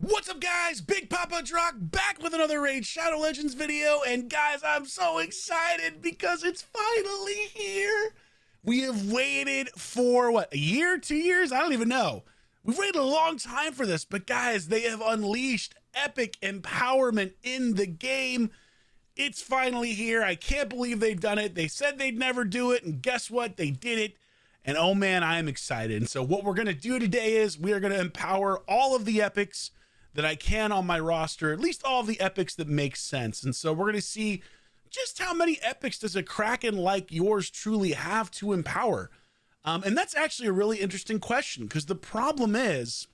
What's up, guys? Big Papa Drock back with another Raid Shadow Legends video. And guys, I'm so excited because it's finally here. We have waited for what, a year, 2 years? I don't even know. We've waited a long time for this, but guys, they have unleashed epic empowerment in the game. It's finally here. I can't believe they've done it. They said they'd never do it, and guess what? They did it. And oh man, I am excited. And so what we're gonna do today is we are gonna empower all of the epics that I can on my roster, at least all of the epics that make sense. And so we're going to see just how many epics does a Kraken like yours truly have to empower. And that's actually a really interesting question, because the problem is,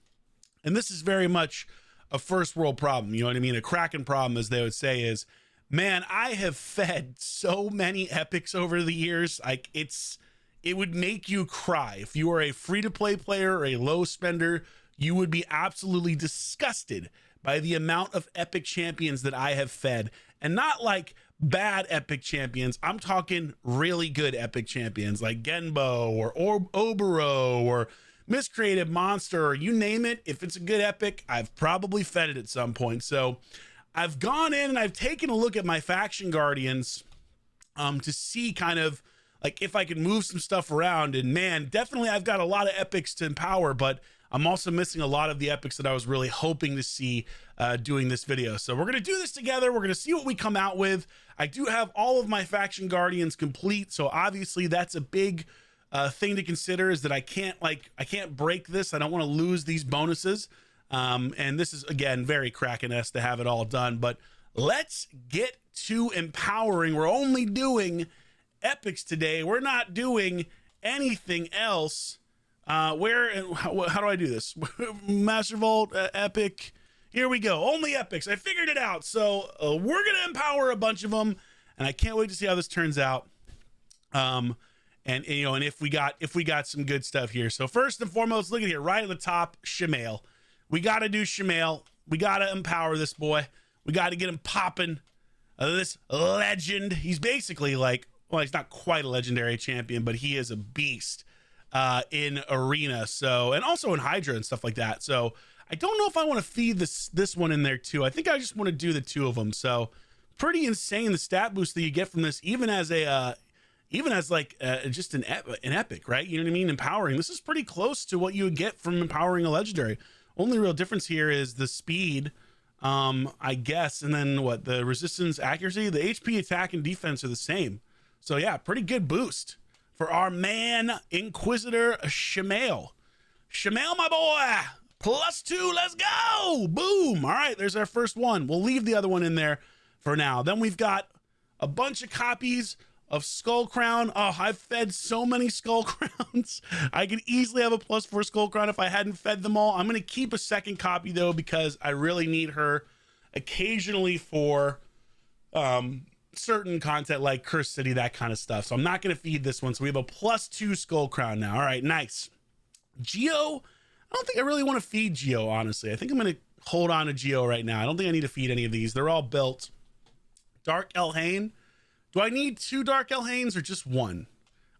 and this is very much a first world problem, you know what I mean? A Kraken problem, as they would say, is, man, I have fed so many epics over the years. Like it would make you cry. If you are a free-to-play player or a low spender, you would be absolutely disgusted by the amount of epic champions that I have fed. And not like bad epic champions. I'm talking really good epic champions like Genbo or Obero or Miscreated Monster, or you name it. If it's a good epic, I've probably fed it at some point. So I've gone in and I've taken a look at my faction guardians to see kind of like if I can move some stuff around. And man, definitely I've got a lot of epics to empower, but I'm also missing a lot of the epics that I was really hoping to see doing this video. So we're going to do this together. We're going to see what we come out with. I do have all of my faction guardians complete. So obviously that's a big thing to consider, is that I can't break this. I don't want to lose these bonuses. And this is, again, very Kraken-esque to have it all done. But let's get to empowering. We're only doing epics today. We're not doing anything else. How do I do this? Master Vault, epic. Here we go. Only epics. I figured it out. So we're gonna empower a bunch of them, and I can't wait to see how this turns out. And you know, and if we got some good stuff here. So first and foremost, look at here, right at the top, Shamail. We got to do Shamail. We got to empower this boy. We got to get him popping. This legend. He's basically like, well, he's not quite a legendary champion, but he is a beast in arena, so, and also in Hydra and stuff like that. So I don't know if I want to feed this one in there too. I think I just want to do the two of them. So pretty insane the stat boost that you get from this, even as like just an epic, right? You know what I mean? Empowering. This is pretty close to what you would get from empowering a legendary. Only real difference here is the speed, I guess, and then what, the resistance, accuracy, the HP, attack, and defense are the same. So yeah, pretty good boost for our man, Inquisitor Shamail. Shamail, my boy, +2, let's go. Boom. All right, there's our first one. We'll leave the other one in there for now. Then we've got a bunch of copies of Skull Crown. Oh, I've fed so many Skull Crowns. I could easily have a +4 Skull Crown if I hadn't fed them all. I'm going to keep a second copy, though, because I really need her occasionally for certain content like Curse City, that kind of stuff. So I'm not going to feed this one. So we have a +2 Skull Crown now. All right, nice. Geo, I don't think I really want to feed Geo, honestly. I think I'm going to hold on to Geo right now. I don't think I need to feed any of these. They're all built. Dark Elhain. Do I need 2 Dark Elhains or just 1?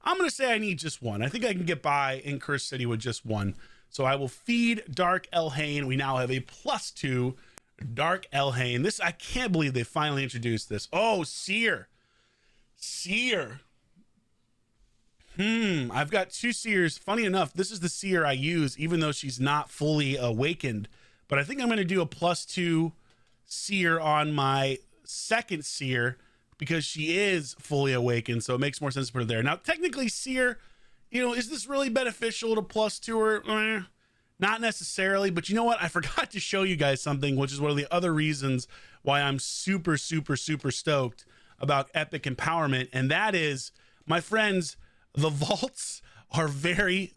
I'm going to say I need just 1. I think I can get by in Curse City with just 1. So I will feed Dark Elhain. We now have a +2 Dark Elhain. This, I can't believe they finally introduced this. Oh, Seer. I've got 2 Seers. Funny enough, this is the Seer I use, even though she's not fully awakened. But I think I'm going to do a +2 Seer on my second Seer, because she is fully awakened, so it makes more sense to put her there. Now, technically, Seer, you know, is this really beneficial to +2 her? Not necessarily, but you know what? I forgot to show you guys something, which is one of the other reasons why I'm super stoked about epic empowerment, and that is, my friends, the vaults are very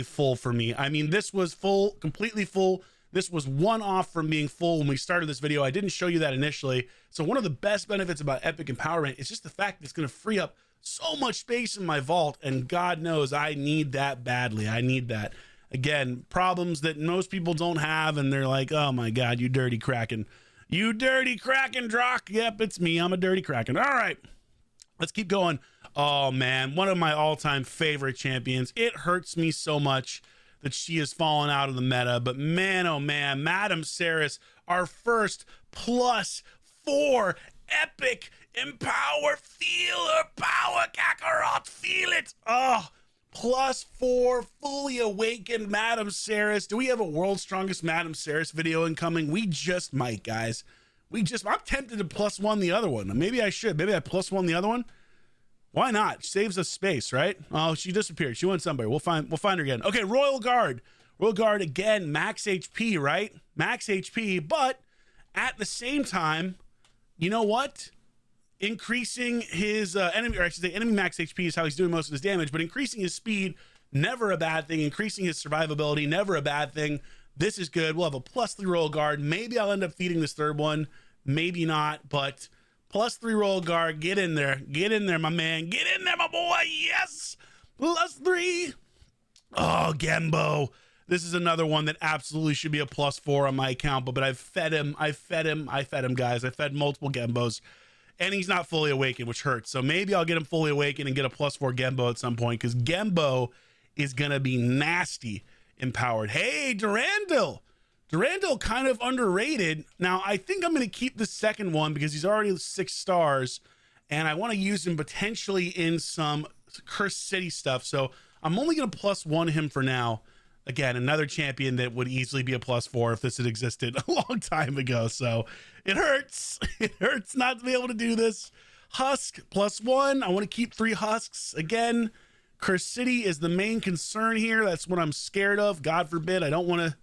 full for me. I mean, this was full, completely full. This was one off from being full when we started this video. I didn't show you that initially. So one of the best benefits about epic empowerment is just the fact that it's going to free up so much space in my vault, and God knows I need that badly. I need that. Again, problems that most people don't have, and they're like, oh my God, you dirty Kraken. You dirty Kraken, Drock. Yep, it's me. I'm a dirty Kraken. All right, let's keep going. Oh man, one of my all-time favorite champions. It hurts me so much that she has fallen out of the meta. But man, oh man, Madam Saris, our first +4 epic empower. Feel her power, Kakarot. Feel it. Oh, +4 fully awakened Madam Saris. Do we have a world's strongest Madam Saris video incoming? We just might, guys. I'm tempted to +1 the other one. Maybe I should. Maybe I +1 the other one. Why not? Saves us space, right? Oh, she disappeared. She went somewhere. We'll find her again. Okay, Royal Guard. Royal Guard again, max HP, right? Max HP, but at the same time, you know what? Increasing his enemy max HP is how he's doing most of his damage, but increasing his speed, never a bad thing. Increasing his survivability, never a bad thing. This is good. We'll have a +3 Royal Guard. Maybe I'll end up feeding this third one. Maybe not, but +3 Royal Guard. Get in there. Get in there, my man. Get in there, my boy. Yes. +3. Oh, Gembo. This is another one that absolutely should be a +4 on my account, but I've fed him, guys. I fed multiple Gembos, and he's not fully awakened, which hurts. So maybe I'll get him fully awakened and get a +4 Gembo at some point, because Gembo is going to be nasty empowered. Hey, Durandal. Durandal kind of underrated. Now, I think I'm going to keep the second one because he's already 6 stars, and I want to use him potentially in some Cursed City stuff. So I'm only going to +1 him for now. Again, another champion that would easily be a +4 if this had existed a long time ago. So it hurts. It hurts not to be able to do this. Husk +1. I want to keep 3 Husks. Again, Cursed City is the main concern here. That's what I'm scared of. God forbid. I don't want to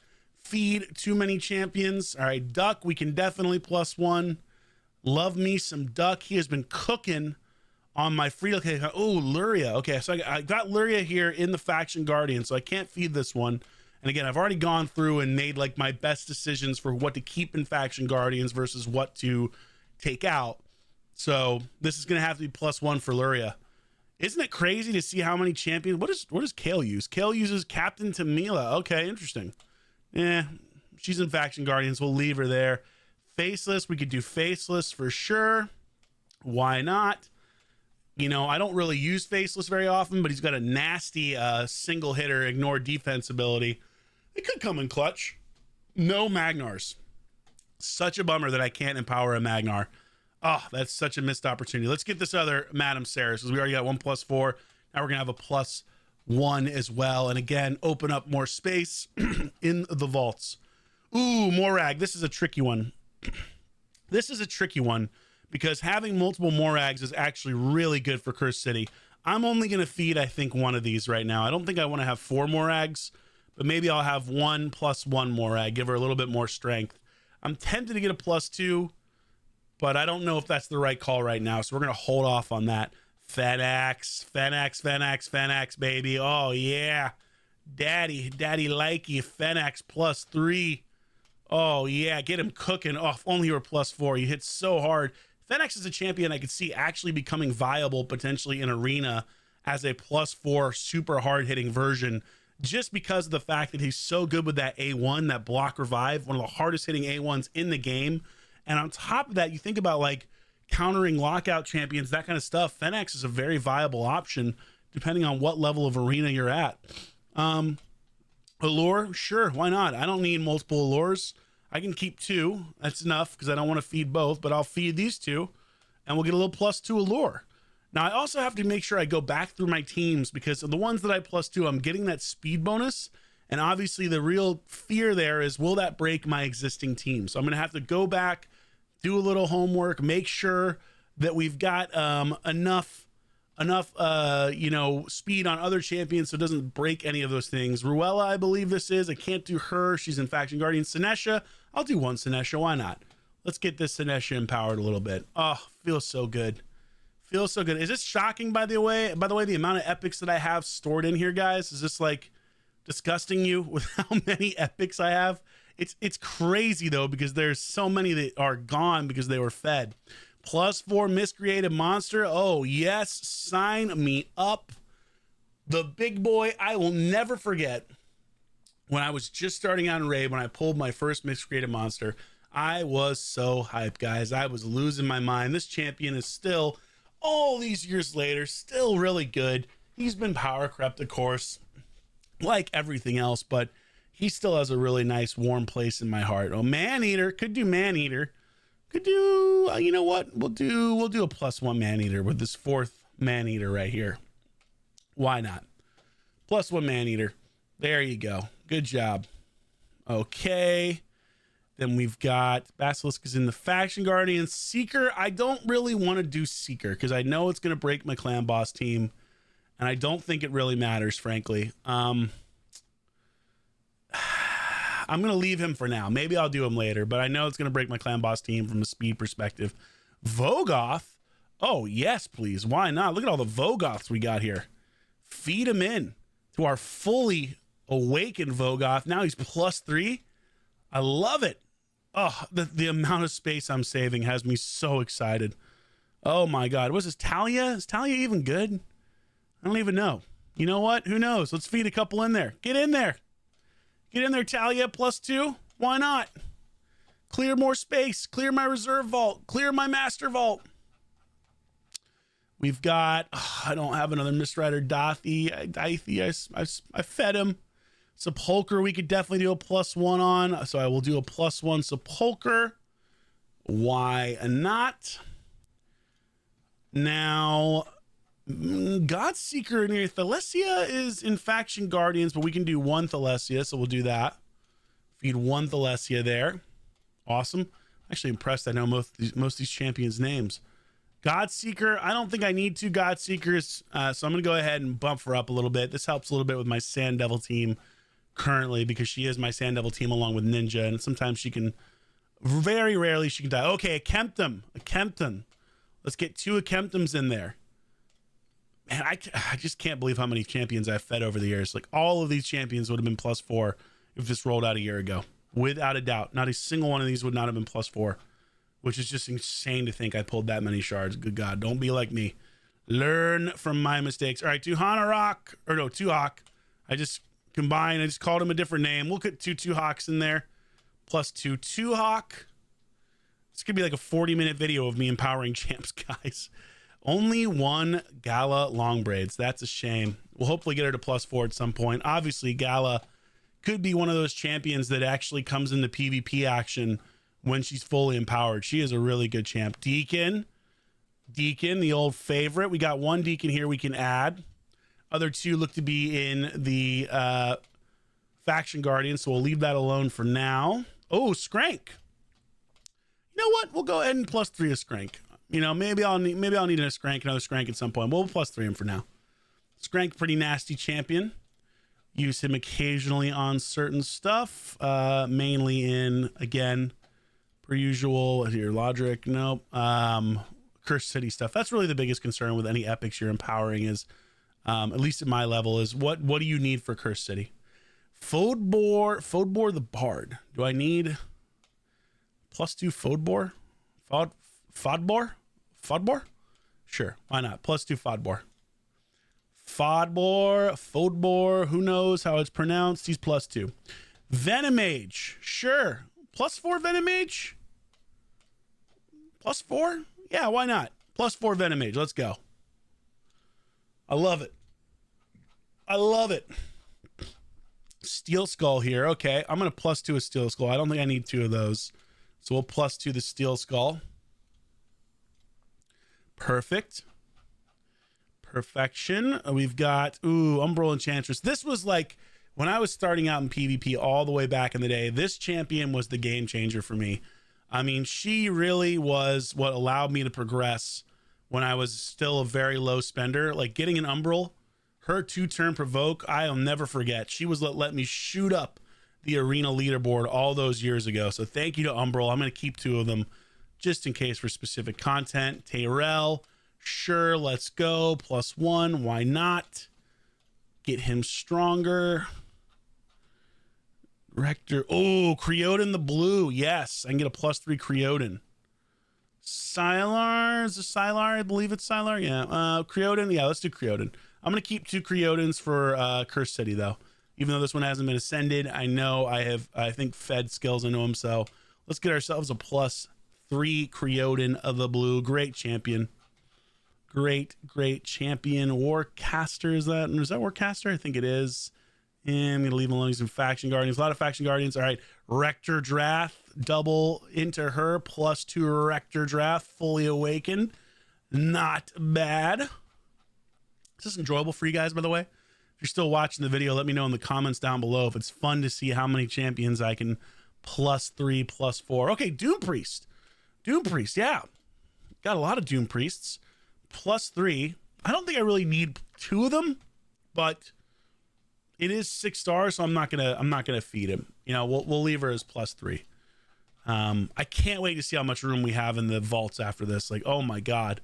feed too many champions. All right, Duck, we can definitely +1. Love me some Duck. He has been cooking on my free. Okay, oh, Luria. Okay, so I got Luria here in the Faction Guardian, so I can't feed this one. And again, I've already gone through and made like my best decisions for what to keep in Faction Guardians versus what to take out. So this is going to have to be +1 for Luria. Isn't it crazy to see how many champions? What does Kale use? Kale uses Captain Tamila. Okay, interesting. Yeah, she's in Faction Guardians. We'll leave her there. Faceless, we could do Faceless for sure. Why not? You know, I don't really use Faceless very often, but he's got a nasty single hitter, ignore defense ability. It could come in clutch. No Magnars. Such a bummer that I can't empower a Magnar. Oh, that's such a missed opportunity. Let's get this other Madam Saris, because we already got 1 +4. Now we're going to have a +1 as well. And again, open up more space in the vaults. Ooh, Morag. This is a tricky one. This is a tricky one because having multiple Morags is actually really good for Cursed City. I'm only going to feed, I think, 1 of these right now. I don't think I want to have 4 Morags, but maybe I'll have 1 +1 Morag, give her a little bit more strength. I'm tempted to get a +2, but I don't know if that's the right call right now, so we're going to hold off on that. Fennax, baby. Oh, yeah. Daddy likey. Fennax +3. Oh, yeah. Get him cooking. Oh, if only you were +4. You hit so hard. Fennax is a champion I could see actually becoming viable potentially in Arena as a +4 super hard-hitting version, just because of the fact that he's so good with that A1, that block revive, one of the hardest-hitting A1s in the game. And on top of that, you think about like countering lockout champions, that kind of stuff. Fennax is a very viable option depending on what level of Arena you're at. Allure, sure, why not? I don't need multiple allures. I can keep 2. That's enough because I don't want to feed both, but I'll feed these 2 and we'll get a little +2 allure. Now I also have to make sure I go back through my teams because of the ones that I +2, I'm getting that speed bonus. And obviously the real fear there is, will that break my existing team? So I'm going to have to go back, do a little homework, make sure that we've got enough you know, speed on other champions so it doesn't break any of those things. Ruella, I believe this is. I can't do her. She's in Faction Guardian. Sinesha, I'll do 1 Sinesha. Why not? Let's get this Sinesha empowered a little bit. Oh, feels so good. Feels so good. Is this shocking, by the way, the amount of epics that I have stored in here, guys? Is this like disgusting you with how many epics I have? It's crazy though, because there's so many that are gone because they were fed. +4 miscreated monster. Oh yes, sign me up. The big boy. I will never forget when I was just starting out in Raid, when I pulled my first miscreated monster. I was so hyped, guys. I was losing my mind. This champion is still, all these years later, still really good. He's been power crept, of course. like everything else, but he still has a really nice warm place in my heart. Oh, Maneater, could do Maneater. Could do, you know what? We'll do a +1 Maneater with this 4th Maneater right here. Why not? +1 Maneater. There you go. Good job. Okay. Then we've got Basilisk is in the Faction Guardian. Seeker, I don't really want to do Seeker because I know it's going to break my clan boss team, and I don't think it really matters, frankly. I'm going to leave him for now. Maybe I'll do him later, but I know it's going to break my clan boss team from a speed perspective. Vogoth? Oh, yes, please. Why not? Look at all the Vogoths we got here. Feed him in to our fully awakened Vogoth. Now he's +3. I love it. Oh, the amount of space I'm saving has me so excited. Oh my God. What's this, Talia? Is Talia even good? I don't even know. You know what? Who knows? Let's feed a couple in there. Get in there. Get in there, Talia. +2. Why not? Clear more space. Clear my reserve vault. Clear my master vault. We've got, I don't have another Mistrider. Dathi. I fed him. Sepulcher, we could definitely do a +1 on. So I will do a +1 Sepulcher. Why not? Now, Godseeker near Thalesia is in Faction Guardians, but we can do 1 Thalesia, so we'll do that. Feed 1 Thalesia there. Awesome. Actually impressed I know most of these champions' names. Godseeker, I don't think I need 2 Godseekers, so I'm going to go ahead and bump her up a little bit. This helps a little bit with my Sand Devil team currently because she is my Sand Devil team along with Ninja, and sometimes she can, very rarely she can die. Okay, a Kempton. Let's get 2 Kemptons in there. Man, I just can't believe how many champions I've fed over the years. Like, all of these champions would have been +4 if this rolled out a year ago. Without a doubt. Not a single one of these would not have been +4. Which is just insane to think I pulled that many shards. Good God, don't be like me. Learn from my mistakes. All right, Tuhawk. I just combined. I just called him a different name. We'll put 2 Tuhawks in there. +2 Tuhawk. It's going to be like a 40-minute video of me empowering champs, guys. Only 1 Gala long braids. That's a shame. We'll hopefully get her to +4 at some point. Obviously, Gala could be one of those champions that actually comes into PvP action when she's fully empowered. She is a really good champ. Deacon, the old favorite. We got 1 Deacon here we can add. Other 2 look to be in the Faction Guardian, so we'll leave that alone for now. Oh, Skrank. You know what? We'll go ahead and +3 a Skrank. You know, maybe I'll need another Skrank at some point. We'll +3 him for now. Skrank, pretty nasty champion. Use him occasionally on certain stuff, mainly in, again, per usual, here, Lodric, nope. Cursed City stuff. That's really the biggest concern with any epics you're empowering is, at least at my level, is what do you need for Cursed City? Fodbor the Bard. Do I need +2 Fodbor? Fodbor? Sure, why not? +2 Fodbor. Fodbor, who knows how it's pronounced? He's +2. Venomage, sure. +4 Venomage? +4? Yeah, why not? +4 Venomage. Let's go. I love it. Steel Skull here. Okay, I'm going to +2 a Steel Skull. I don't think I need 2 of those. So we'll +2 the Steel Skull. Perfect. Perfection. We've got, Umbral Enchantress. This was like, when I was starting out in PvP all the way back in the day, this champion was the game changer for me. I mean, she really was what allowed me to progress when I was still a very low spender. Like, getting an Umbral, her 2-turn provoke, I'll never forget. She was let me shoot up the arena leaderboard all those years ago. So thank you to Umbral. I'm going to keep 2 of them just in case for specific content. Tyrell, sure, let's go. +1, why not? Get him stronger. Rector. Oh, Creodin the blue. Yes, I can get a +3 Creodin. Sylar. Is it Sylar? I believe it's Sylar. Yeah. Creodin. Yeah, let's do Creodin. I'm going to keep 2 Creodins for Cursed City, though. Even though this one hasn't been ascended, I know I think, fed skills into him. So let's get ourselves a +3 Creodin of the blue. Great champion. Great champion. Warcaster, is that Warcaster? I think it is. I'm going to leave him alone. He's in Faction Guardians. A lot of Faction Guardians. All right. Rector Drath, double into her. +2 Rector Drath, fully awakened. Not bad. Is this enjoyable for you guys, by the way? If you're still watching the video, let me know in the comments down below if it's fun to see how many champions I can +3, +4. Okay, Doom Priest. Doom Priest, yeah. Got a lot of Doom Priests. +3. I don't think I really need 2 of them, but it is 6 stars, so I'm not gonna feed him. You know, we'll leave her as +3. I can't wait to see how much room we have in the vaults after this. Like, oh my god.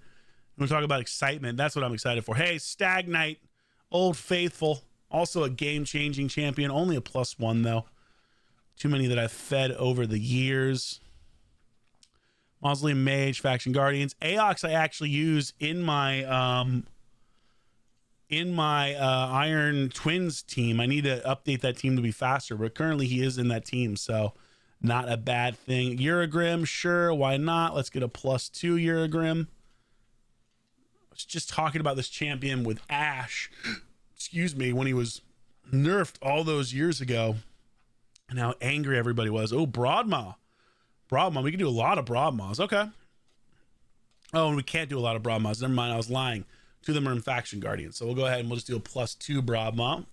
When we talk about excitement, that's what I'm excited for. Hey, Stag Knight, Old Faithful, also a game-changing champion. Only a +1 though. Too many that I've fed over the years. Mausoleum Mage, Faction Guardians. Aox I actually use in my Iron Twins team. I need to update that team to be faster, but currently he is in that team, so not a bad thing. Uragrim, sure, why not? Let's get a +2 Uragrim. I was just talking about this champion with Ash, excuse me, when he was nerfed all those years ago, and how angry everybody was. Oh, Broadmaw. Broadmaw, we can do a lot of Broadmaws. Okay. Oh, and we can't do a lot of Broadmaws. Never mind, I was lying. 2 of them are in Faction Guardians. So we'll go ahead and we'll just do a +2 Broadmaw.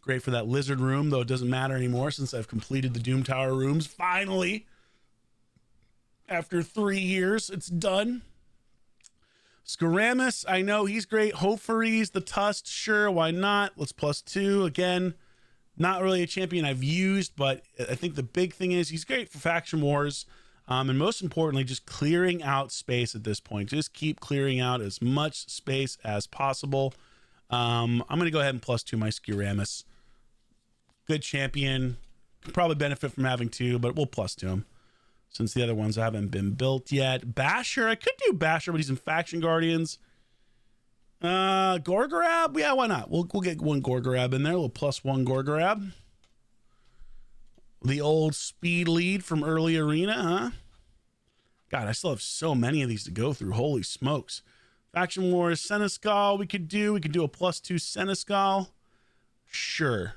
Great for that Lizard room, though it doesn't matter anymore since I've completed the Doom Tower rooms. Finally. After 3 years, it's done. Skaramis, I know he's great. Hofaries, the Tusk, sure, why not? Let's +2. Again, not really a champion I've used, but I think the big thing is he's great for Faction Wars. And most importantly, just clearing out space at this point. Just keep clearing out as much space as possible. I'm going to go ahead and +2 my Skaramis. Good champion. Could probably benefit from having 2, but we'll +2 him since the other ones haven't been built yet. Basher, I could do Basher, but he's in Faction Guardians. Gorgorab, yeah, why not? We'll get 1 Gorgorab in there. A little +1 Gorgorab. The old speed lead from early arena, huh? God, I still have so many of these to go through. Holy smokes. Faction Wars, Senescal, we could do a +2 Senescal. Sure.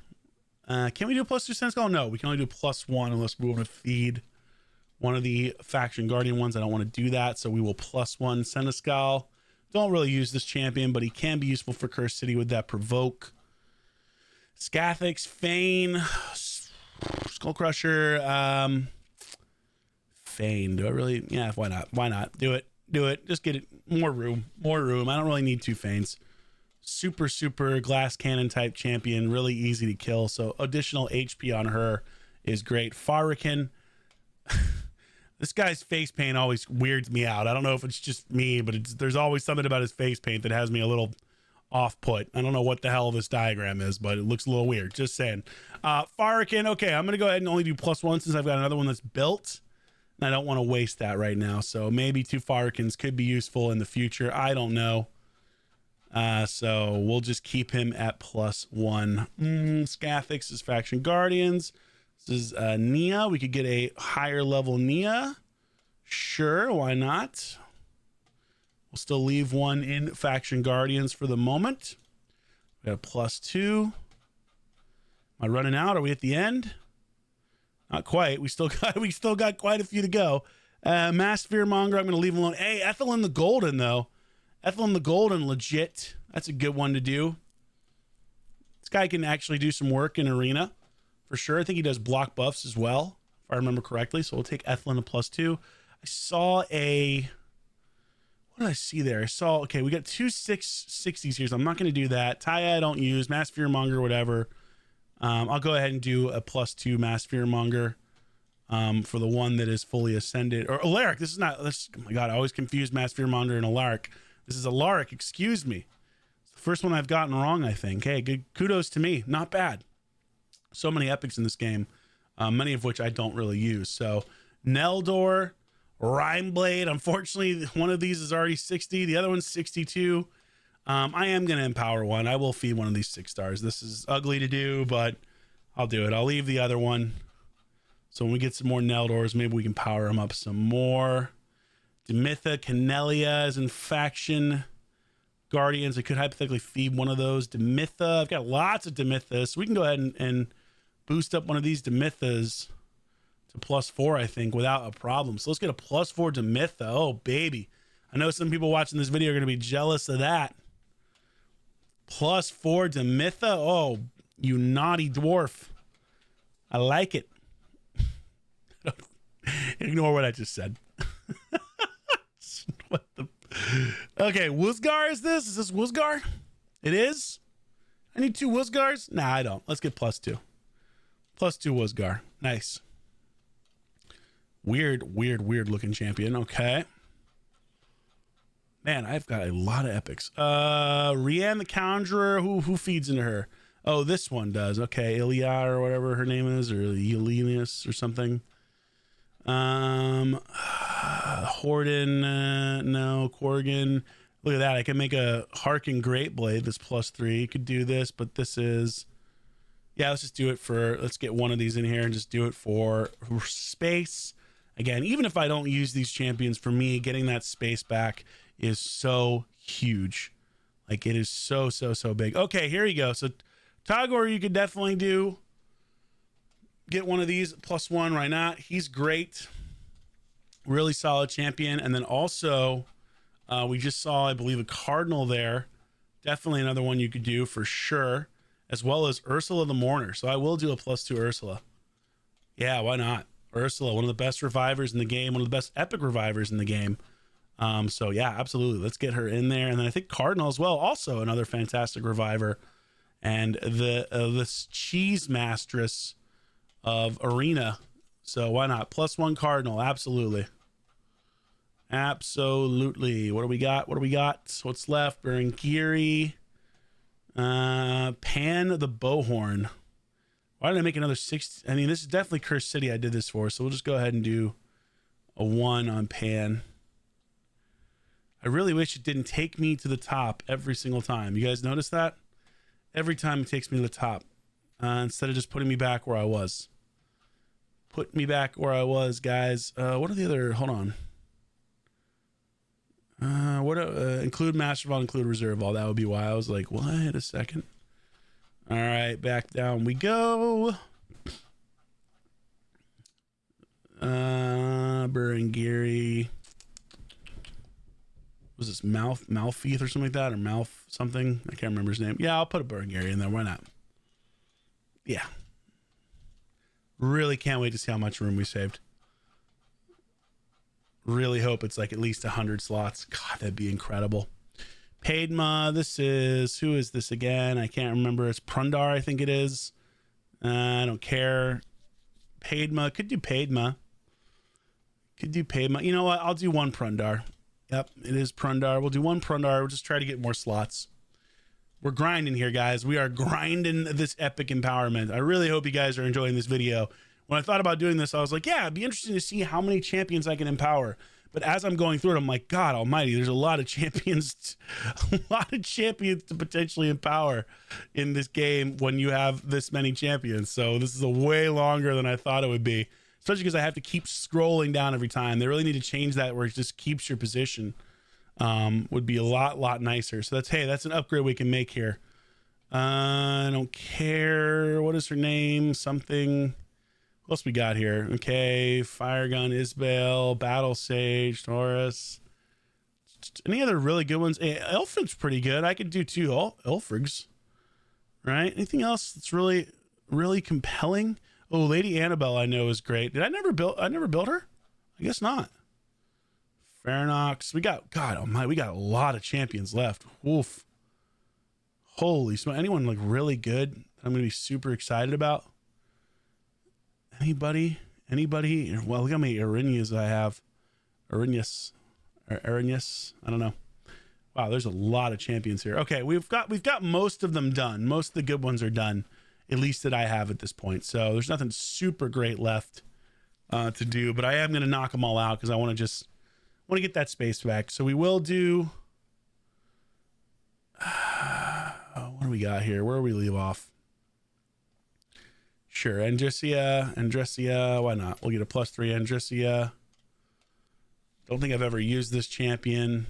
Can we do a +2 Senescal? No, we can only do +1 unless we want to feed one of the Faction Guardian ones. I don't want to do that, so we will +1 Senescal. Don't really use this champion, but he can be useful for Cursed City with that provoke. Scathix, Fane, Skull Crusher, Fane. Do I really? Yeah, why not? Why not? Do it. Do it. Just get it. More room. More room. I don't really need 2 Fanes. Super glass cannon type champion. Really easy to kill. So additional HP on her is great. Farrakhan. This guy's face paint always weirds me out. I don't know if it's just me, but there's always something about his face paint that has me a little off put. I don't know what the hell this diagram is, but it looks a little weird. Just saying. Farrakhan, okay, I'm going to go ahead and only do +1 since I've got another one that's built. And I don't want to waste that right now. So maybe 2 Farrakhans could be useful in the future. I don't know. So we'll just keep him at +1. Scathix is Faction Guardians. This is Nia. We could get a higher level Nia. Sure, why not? We'll still leave 1 in Faction Guardians for the moment. We got a +2. Am I running out? Are we at the end? Not quite. We still got quite a few to go. Mass Fearmonger, I'm going to leave alone. Hey, Ethelyn the Golden, though. Ethelyn the Golden, legit. That's a good one to do. This guy can actually do some work in Arena, for sure. I think he does block buffs as well, if I remember correctly. So we'll take Ethelyn a +2. I saw a... What did I see there? I saw... Okay, we got 2 660s here, so I'm not going to do that. Taya I don't use. Mass Fearmonger, whatever. I'll go ahead and do a +2 Mass Fearmonger for the one that is fully ascended. Or Alaric. This is not... This, oh my god, I always confuse Mass Fearmonger and Alaric. This is Alaric, excuse me. It's the first one I've gotten wrong, I think. Hey, good kudos to me. Not bad. So many epics in this game, many of which I don't really use. So Neldor, Rhymeblade. Unfortunately, one of these is already 60. The other one's 62. I am going to empower one. I will feed one of these 6 stars. This is ugly to do, but I'll do it. I'll leave the other one. So when we get some more Neldors, maybe we can power them up some more. Demitha, Canelia is in Faction Guardians. I could hypothetically feed one of those. Demitha. I've got lots of Demithas. So we can go ahead and boost up one of these Demithas to +4, I think, without a problem. So let's get a +4 Demitha. Oh, baby. I know some people watching this video are going to be jealous of that. +4 Demitha. Oh, you naughty dwarf. I like it. Ignore what I just said. What the... Okay, Wuzgar is this? Is this Wuzgar? It is? I need 2 Wuzgars? Nah, I don't. Let's get +2. +2 Wuzgar. Nice. Weird looking champion. Okay. Man, I've got a lot of epics. Rianne the Conjurer. Who feeds into her? Oh, this one does. Okay, Ilia or whatever her name is, or Elinus or something. Horden, no. Corgan. Look at that. I can make a Harken Great Blade that's +3. Could do this, but this is... Yeah, let's just do it for... Let's get one of these in here and just do it for space. Again, even if I don't use these champions, for me, getting that space back is so huge. Like, it is so big. Okay, here you go. So, Tagore, you could definitely do... Get one of these, +1, why not? He's great. Really solid champion. And then also, we just saw, I believe, a Cardinal there. Definitely another one you could do for sure. As well as Ursula the Mourner. So I will do a +2 Ursula. Yeah, why not? Ursula, one of the best revivers in the game. One of the best epic revivers in the game. So yeah, absolutely. Let's get her in there. And then I think Cardinal as well. Also another fantastic reviver. And this cheese mastress of Arena. So why not? +1 Cardinal. Absolutely. Absolutely. What do we got? What's left? Berengiri. Pan the Bowhorn. Why did I make another 6? I mean, this is definitely Cursed City I did this for. So we'll just go ahead and do a 1 on Pan. I really wish it didn't take me to the top every single time. You guys notice that? Every time it takes me to the top. Instead of just putting me back where I was. Put me back where I was, guys. What are the other... Hold on. Include Master Vault, include Reserve Vault. That would be why I was like, wait a second. All right, back down we go. Berengiri. Was this Malfeith or something like that? Or Malf something? I can't remember his name. Yeah, I'll put a Berengiri in there. Why not? Yeah. Really can't wait to see how much room we saved. Really hope it's like at least 100 slots. God, that'd be incredible. Padma, this is... Who is this again? I can't remember. It's Prundar, I think it is. I don't care. Padma. Could do Padma. You know what? I'll do 1 Prundar. Yep, it is Prundar. We'll do 1 Prundar. We'll just try to get more slots. We're grinding here, guys. We are grinding this epic empowerment. I really hope you guys are enjoying this video. When I thought about doing this, I was like, yeah, it'd be interesting to see how many champions I can empower. But as I'm going through it, I'm like, God almighty, there's a lot of champions, to potentially empower in this game when you have this many champions. So this is a way longer than I thought it would be, especially because I have to keep scrolling down every time. They really need to change that where it just keeps your position. Would be a lot nicer. So that's an upgrade we can make here. I don't care. What is her name? Something. What else we got here? Okay, Fire Gun, Isabel, Battle Sage, Taurus. Any other really good ones? Elfrig's pretty good. I could do 2 Elfrigs. Right? Anything else that's really compelling? Oh, Lady Annabelle I know is great. I never built her? I guess not. Farnox. We got, God almighty, we got a lot of champions left. Woof. Holy smokes. Anyone like really good that I'm going to be super excited about? Anybody? Well, look how many Arinias I have. Arinius. I don't know. Wow, there's a lot of champions here. Okay, we've got most of them done. Most of the good ones are done, at least that I have at this point. So there's nothing super great left to do, but I am going to knock them all out because I want to get that space back. So we will do... what do we got here? Where do we leave off? Sure, Andressia, why not? We'll get a +3 Andressia. Don't think I've ever used this champion.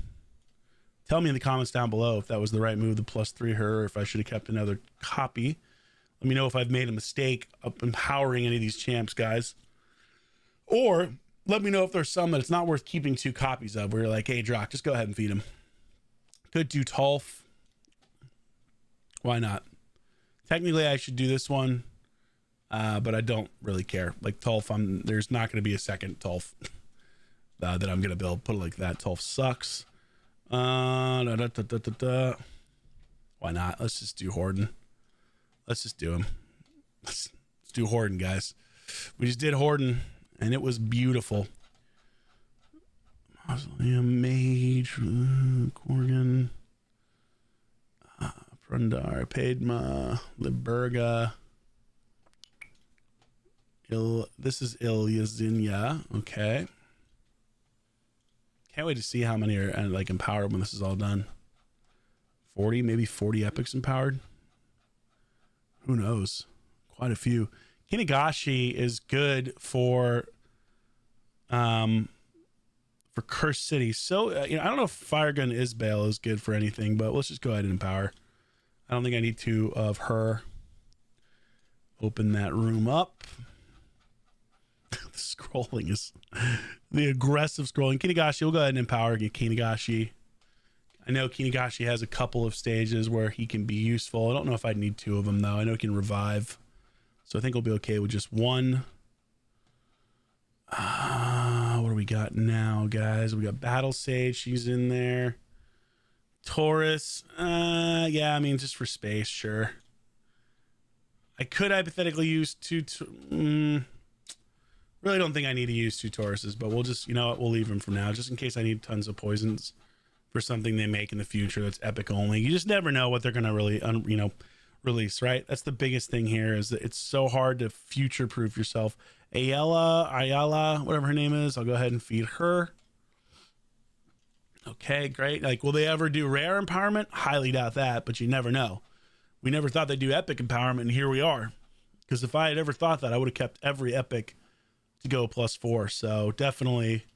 Tell me in the comments down below if that was the right move, the +3 her, or if I should have kept another copy. Let me know if I've made a mistake of empowering any of these champs, guys. Or let me know if there's some that it's not worth keeping 2 copies of, where you're like, hey, Drock, just go ahead and feed him. Could do Tolf. Why not? Technically, I should do this one, but I don't really care. Like Tolf, there's not going to be a second Tolf that I'm going to build. Put it like that. Tolf sucks. Why not? Let's just do Horden. Let's just do him. Let's do Horden, guys. We just did Horden, and it was beautiful. Mausoleum, Mage, Korgan, Prundar, Padma, Liburga. This is Ilyazinya. Okay. Can't wait to see how many are like empowered when this is all done. 40, maybe 40 epics empowered. Who knows? Quite a few. Kinagashi is good for Cursed City. So I don't know if Firegun Isbale is good for anything, but let's just go ahead and empower. I don't think I need 2 of her. Open that room up. The scrolling is the aggressive scrolling. Kinagashi, we'll go ahead and empower Kinagashi. I know Kinagashi has a couple of stages where he can be useful. I don't know if I'd need 2 of them though. I know he can revive, so I think we'll be okay with just 1. What do we got now, guys? We got Battle Sage. She's in there. Taurus. Yeah, I mean, just for space, sure. I could hypothetically use 2. Really don't think I need to use 2 Tauruses, but we'll just, you know what, we'll leave them for now, just in case I need tons of poisons for something they make in the future that's epic only. You just never know what they're gonna really, release, right? That's the biggest thing here, is that it's so hard to future-proof yourself. Ayala, whatever her name is, I'll go ahead and feed her. Okay, great. Like, will they ever do rare empowerment? Highly doubt that, but you never know. We never thought they'd do epic empowerment, and here we are. Because if I had ever thought that, I would have kept every epic to go +4. So definitely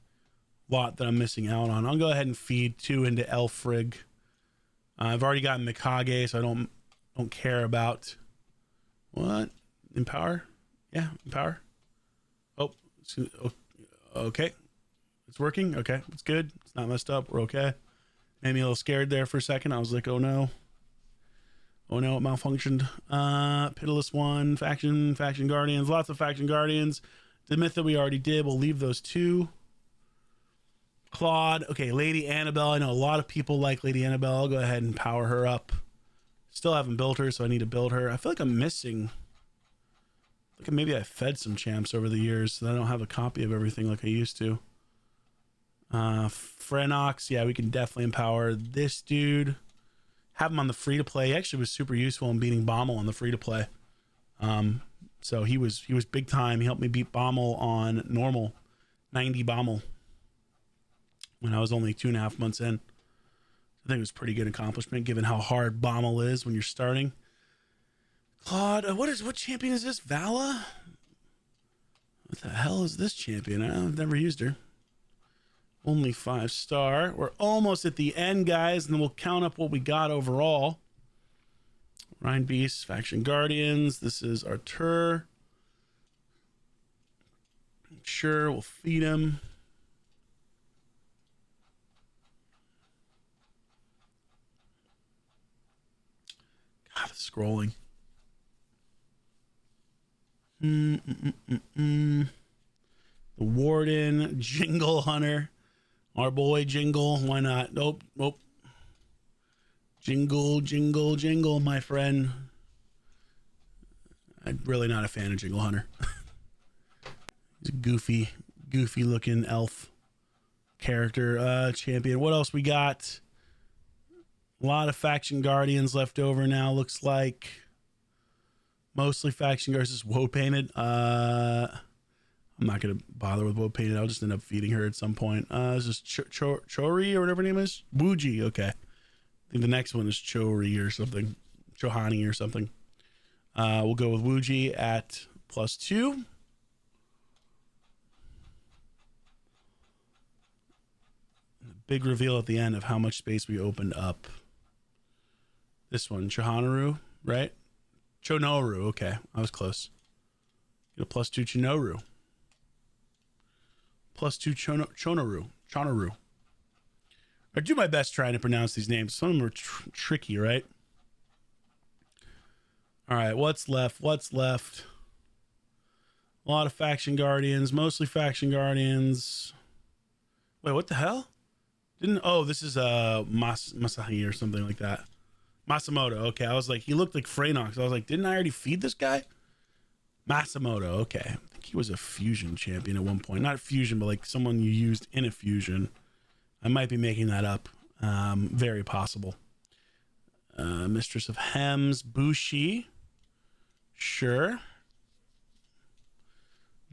a lot that I'm missing out on. I'll go ahead and feed 2 into Elfrig. I've already got Mikage, so I don't care about what? Empower? Yeah, empower. Oh, okay. It's working. Okay, it's good. It's not messed up. We're okay. Made me a little scared there for a second. I was like, oh no. Oh no, it malfunctioned. Pitiless One, Faction Guardians, lots of Faction Guardians. The myth that we already did, we'll leave those 2. Claude. Okay, Lady Annabelle. I know a lot of people like Lady Annabelle. I'll go ahead and power her up. Still haven't built her, so I need to build her. I feel like I'm missing. Like maybe I fed some champs over the years, so I don't have a copy of everything like I used to. Frenox. Yeah, we can definitely empower this dude. Have him on the free-to-play. He actually was super useful in beating Bommel on the free-to-play. So he was big time. He helped me beat Bommel on normal, 90 Bommel, when I was only 2.5 months in. I think it was a pretty good accomplishment given how hard Bommel is when you're starting. Claude, what champion is this? Vala? What the hell is this champion? I've never used her. Only 5-star. We're almost at the end, guys, and then we'll count up what we got overall. Rhine Beast, Faction Guardians. This is Artur. Sure, we'll feed him. God, it's scrolling. The Warden, Jingle Hunter. Our boy Jingle, why not? Nope. Jingle, my friend. I'm really not a fan of Jingle Hunter. He's a goofy looking elf character champion. What else we got? A lot of Faction Guardians left over now, looks like. Mostly Faction Guardians, woe painted. I'm not going to bother with woe painted. I'll just end up feeding her at some point. This is Chori or whatever her name is. Wuji, okay. I think the next one is Chori or something. Chohani or something. We'll go with Wuji at +2. big reveal at the end of how much space we opened up. This one, Chohanoru, right? Chonoru, okay. I was close. Get a +2 Chonoru. +2 Chonoru. I do my best trying to pronounce these names. Some of them are tricky, right? All right, what's left? A lot of faction guardians, mostly faction guardians. Wait, what the hell? This is Masahi or something like that. Masamoto, okay. I was like, he looked like Freynox. I was like, didn't I already feed this guy? Masamoto, okay. I think he was a fusion champion at one point. Not fusion, but like someone you used in a fusion. I might be making that up. Very possible. Mistress of Hems, Bushi. Sure.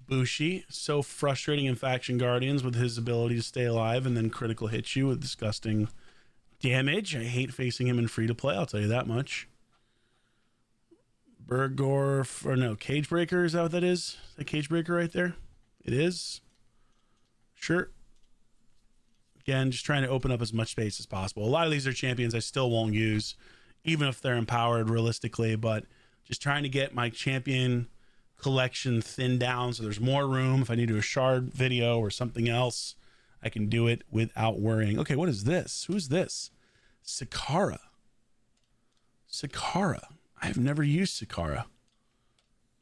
Bushi, so frustrating in Faction Guardians with his ability to stay alive and then critical hit you with disgusting damage. I hate facing him in free-to-play, I'll tell you that much. Bergorf, or no, Cagebreaker, is that what that is? Is that Cagebreaker right there? It is. Sure. Again, just trying to open up as much space as possible. A lot of these are champions I still won't use, even if they're empowered realistically, but just trying to get my champion collection thinned down so there's more room. If I need to do a shard video or something else, I can do it without worrying. Okay, what is this? Who's this? Sakara. I have never used Sakara.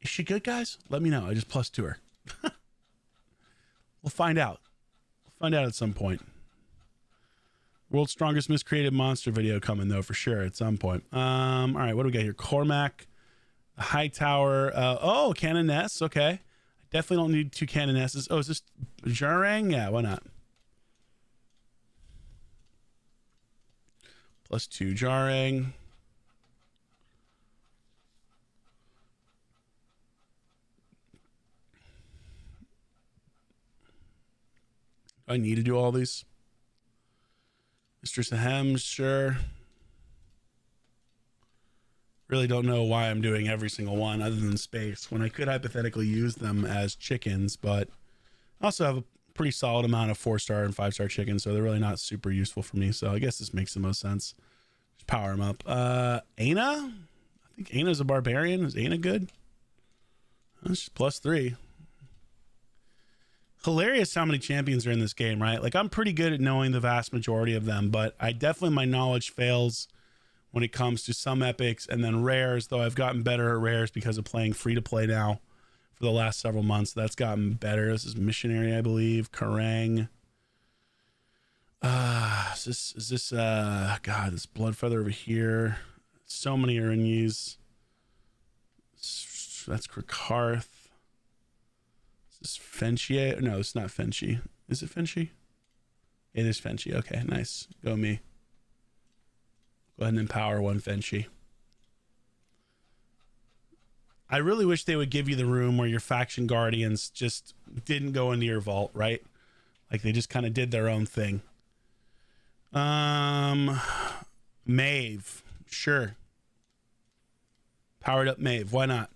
Is she good, guys? Let me know. I just +2 her. We'll find out. At some point. World's Strongest Miscreated Monster video coming, though, for sure, at some point. All right, what do we got here? Cormac, Hightower. Canoness. Okay. I definitely don't need 2 Canonesses. Oh, is this Jarang? Yeah, why not? +2 Jarang. I need to do all these. Mistress of Hems, sure. Really don't know why I'm doing every single one other than space when I could hypothetically use them as chickens, but I also have a pretty solid amount of 4-star and 5-star chickens, so they're really not super useful for me. So I guess this makes the most sense. Just power them up. Aina? I think Aina's a barbarian. Is Aina good? That's just +3. Hilarious how many champions are in this game, right? Like, I'm pretty good at knowing the vast majority of them, but my knowledge fails when it comes to some epics and then rares, though I've gotten better at rares because of playing free to play now for the last several months. That's gotten better. This is Missionary, I believe. Kerrang. Is this God, this Bloodfeather over here. So many are in use. That's Krakarth. Is this Fenchie? No, it's not Fenchie. Is it Fenchie? It is Fenchie. Okay, nice. Go me. Go ahead and empower 1 Fenchie. I really wish they would give you the room where your faction guardians just didn't go into your vault, right? Like they just kind of did their own thing. Maeve. Sure. Powered up Maeve. Why not?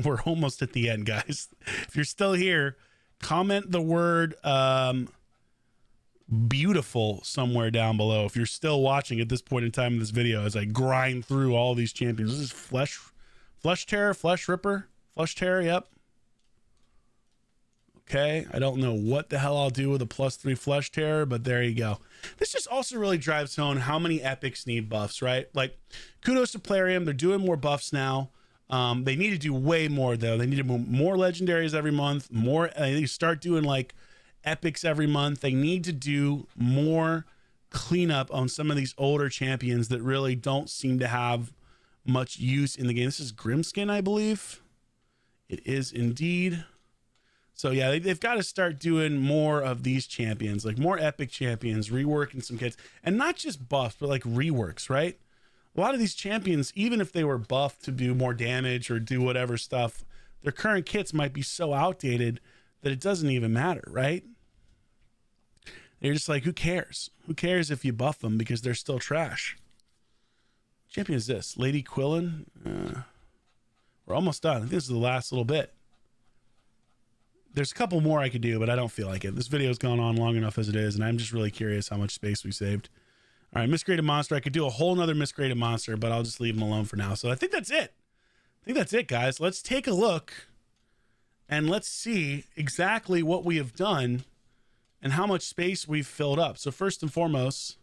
We're almost at the end, guys. If you're still here, comment the word beautiful somewhere down below. If you're still watching at this point in time in this video as I grind through all these champions. This is Flesh Terror, Flesh Ripper, Flesh Terror, yep. Okay, I don't know what the hell I'll do with a +3 Flesh Terror, but there you go. This just also really drives home how many epics need buffs, right? Like, kudos to Plarium. They're doing more buffs now. They need to do way more, though. They need to do more legendaries every month. They start doing like epics every month. They need to do more cleanup on some of these older champions that really don't seem to have much use in the game. This is Grimskin, I believe. It is indeed. So yeah, they've got to start doing more of these champions, like more epic champions, reworking some kits, and not just buffs, but like reworks, right? A lot of these champions, even if they were buffed to do more damage or do whatever stuff, their current kits might be so outdated that it doesn't even matter, right? They're just like, who cares? Who cares if you buff them because they're still trash? What champion is this? Lady Quillen? We're almost done. I think this is the last little bit. There's a couple more I could do, but I don't feel like it. This video's gone on long enough as it is, and I'm just really curious how much space we saved. All right, misgraded monster. I could do a whole nother misgraded monster, but I'll just leave him alone for now. So I think that's it. I think that's it, guys. Let's take a look and let's see exactly what we have done and how much space we've filled up. So first and foremost,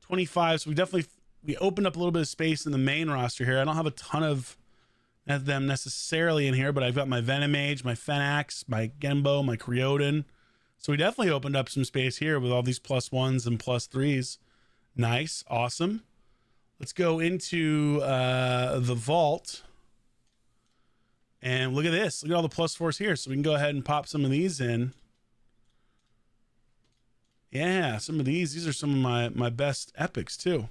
25. So we opened up a little bit of space in the main roster here. I don't have a ton of them necessarily in here, but I've got my Venomage, my Fenax, my Genbo, my Creodin. So we definitely opened up some space here with all these +1s and +3s. Nice. Awesome. Let's go into the vault. And look at this. Look at all the +4s here. So we can go ahead and pop some of these in. Yeah, some of these. These are some of my best epics too.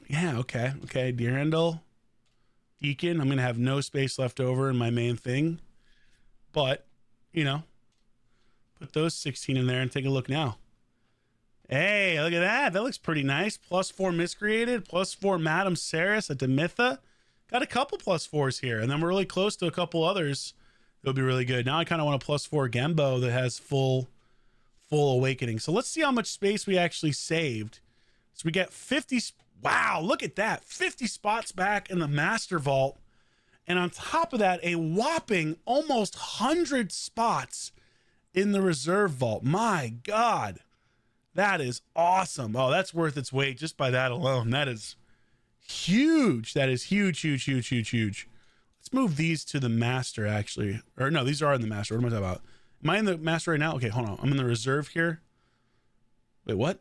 Yeah, okay. Okay, Deerendel, Deacon. I'm going to have no space left over in my main thing. But, you know, put those 16 in there and take a look now. Hey, look at that. That looks pretty nice. +4 Miscreated, +4 Madame Ceres, a Demitha. Got a couple +4s here. And then we're really close to a couple others that would be really good. Now I kind of want a +4 Genbo that has full awakening. So let's see how much space we actually saved. So we get 50. Wow, look at that. 50 spots back in the Master Vault. And on top of that, a whopping almost 100 spots in the Reserve Vault. My God. That is awesome. Oh, that's worth its weight just by that alone. That is huge. That is huge, huge, huge, huge, huge. Let's move these to the Master, actually. Or no, these are in the Master. What am I talking about? Am I in the Master right now? Okay, hold on. I'm in the Reserve here. Wait, what?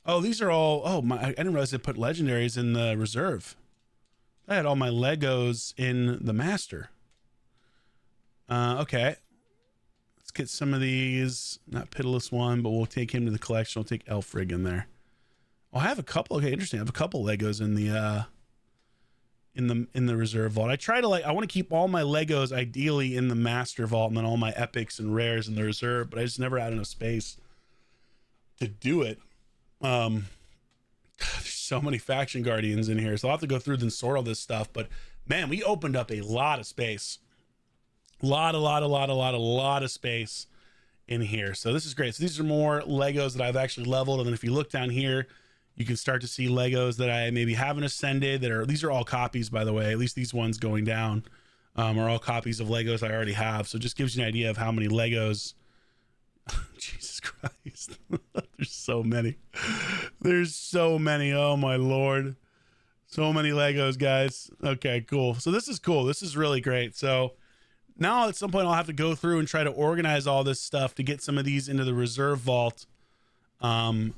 Oh, these are all... Oh, I didn't realize they put legendaries in the Reserve. I had all my Legos in the Master. Okay. Let's get some of these. Not Pitiless One, but we'll take him to the collection. We'll take Elfrig in there. Oh, I have a couple. Okay, interesting. I have a couple Legos in the Reserve Vault. I want to keep all my Legos ideally in the Master Vault and then all my epics and rares in the Reserve, but I just never had enough space to do it. There's so many faction guardians in here, so I'll have to go through and sort all this stuff. But man, we opened up a lot of space. A lot of space in here. So this is great. So these are more Legos that I've actually leveled. And then if you look down here, you can start to see Legos that I maybe haven't ascended these are all copies, by the way. At least these ones going down are all copies of Legos I already have. So it just gives you an idea of how many Legos. Jesus Christ. There's so many. There's so many. Oh my Lord. So many Legos, guys. Okay, cool. So this is cool. This is really great. So now at some point I'll have to go through and try to organize all this stuff to get some of these into the Reserve Vault. And,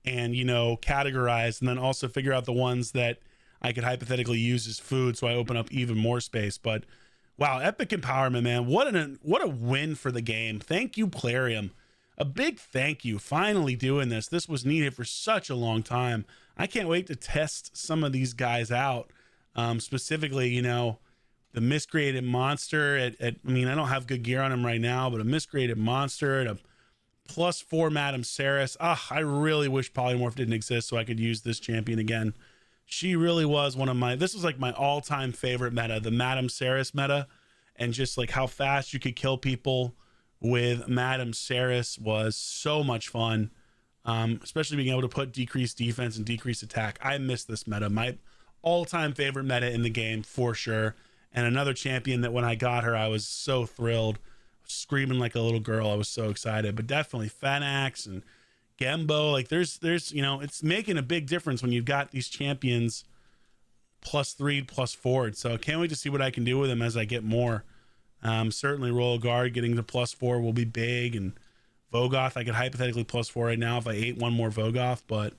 you know, categorize, and then also figure out the ones that I could hypothetically use as food, so I open up even more space. But wow, epic empowerment, man. What a win for the game. Thank you, Plarium. A big thank you. Finally doing this. This was needed for such a long time. I can't wait to test some of these guys out. Specifically, you know, the miscreated monster I mean, I don't have good gear on him right now, but a miscreated monster and a +4 Madame Ceres. I really wish Polymorph didn't exist so I could use this champion again. She really was this was like my all-time favorite meta, the Madame Ceres meta, and just like how fast you could kill people with Madame Ceres was so much fun. Especially being able to put decreased defense and decreased attack. I miss this meta. My all-time favorite meta in the game for sure. And another champion that when I got her, I was so thrilled. Screaming like a little girl. I was so excited. But definitely Fenax and Genbo, like there's you know, it's making a big difference when you've got these champions +3 +4. So I can't wait to see what I can do with them as I get more. Certainly Royal Guard getting to +4 will be big, and Vogoth I could hypothetically +4 right now if I ate one more Vogoth. But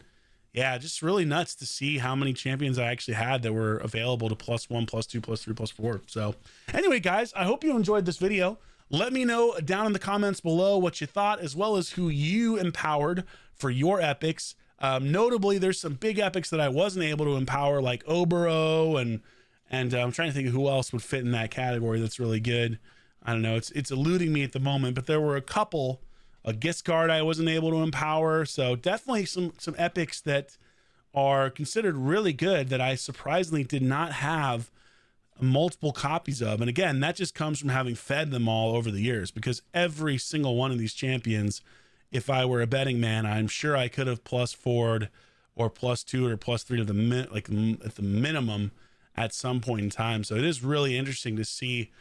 yeah, just really nuts to see how many champions I actually had that were available to +1 +2 +3 +4. So anyway, guys, I hope you enjoyed this video. Let me know down in the comments below what you thought, as well as who you empowered for your epics. Notably, there's some big epics that I wasn't able to empower, like Obero, and I'm trying to think of who else would fit in that category that's really good. I don't know. It's eluding me at the moment, but there were a couple. A Giscard I wasn't able to empower. So definitely some epics that are considered really good that I surprisingly did not have multiple copies of. And again, that just comes from having fed them all over the years, because every single one of these champions, if I were a betting man, I'm sure I could have +4'd or +2 or +3 to the at the minimum at some point in time. So it is really interesting to see,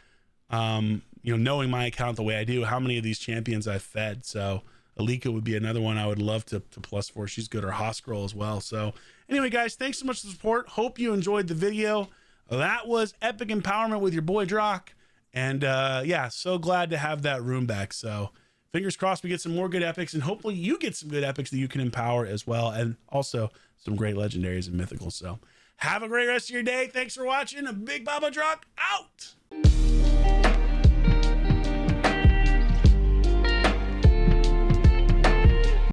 knowing my account the way I do, how many of these champions I've fed. So Alika would be another one I would love to +4. She's good. Or Hoscroll as well. So anyway, guys, thanks so much for the support. Hope you enjoyed the video. That was Epic Empowerment with your boy Drock. And yeah, so glad to have that room back. So fingers crossed we get some more good epics, and hopefully you get some good epics that you can empower as well, and also some great legendaries and mythicals. So have a great rest of your day. Thanks for watching. Big Papa Drock out.